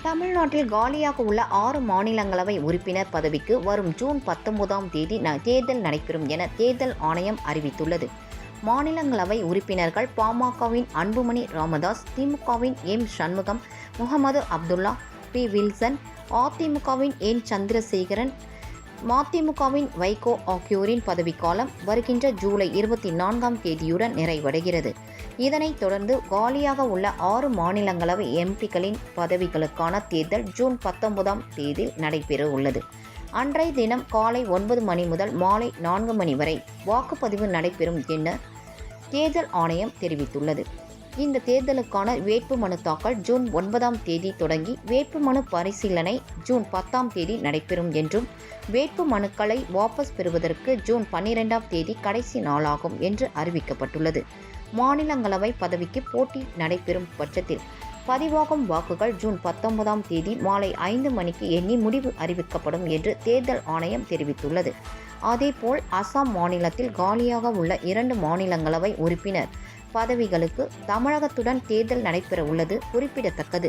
தமிழ்நாட்டில் காலியாக உள்ள 6 மாநிலங்களவை உறுப்பினர் பதவிக்கு வரும் ஜூன் 19ஆம் தேதி தேர்தல் நடைபெறும் என தேர்தல் ஆணையம் அறிவித்துள்ளது. மாநிலங்களவை உறுப்பினர்கள் பாமகவின் அன்புமணி ராமதாஸ், திமுகவின் எம். சண்முகம், முகமது அப்துல்லா, பி. வில்சன், அதிமுகவின் என். சந்திரசேகரன், மதிமுகவின் வைகோ ஆகியோரின் பதவிக்காலம் வருகின்ற ஜூலை 24ஆம் தேதியுடன் நிறைவடைகிறது. இதனைத் தொடர்ந்து காலியாக உள்ள 6 மாநிலங்களவை எம்பிக்களின் பதவிகளுக்கான தேர்தல் ஜூன் 19ஆம் தேதி நடைபெற உள்ளது. அன்றைய தினம் காலை 9 மணி முதல் மாலை 4 மணி வரை வாக்குப்பதிவு நடைபெறும் என தேர்தல் ஆணையம் தெரிவித்துள்ளது. இந்த தேர்தலுக்கான வேட்புமனு தாக்கல் ஜூன் 9ஆம் தேதி தொடங்கி வேட்புமனு பரிசீலனை ஜூன் 10ஆம் தேதி நடைபெறும் என்றும், வேட்பு மனுக்களை வாபஸ் பெறுவதற்கு ஜூன் 12ஆம் தேதி கடைசி நாளாகும் என்று அறிவிக்கப்பட்டுள்ளது. மாநிலங்களவை பதவிக்கு போட்டி நடைபெறும் பட்சத்தில் பதிவாகும் வாக்குகள் ஜூன் 19ஆம் தேதி மாலை 5 மணிக்கு எண்ணி முடிவு அறிவிக்கப்படும் என்று தேர்தல் ஆணையம் தெரிவித்துள்ளது. அதேபோல் அசாம் மாநிலத்தில் காலியாக உள்ள 2 மாநிலங்களவை உறுப்பினர் பதவிகளுக்கு தமிழகத்துடன் தேர்தல் நடைபெற உள்ளது குறிப்பிடத்தக்கது.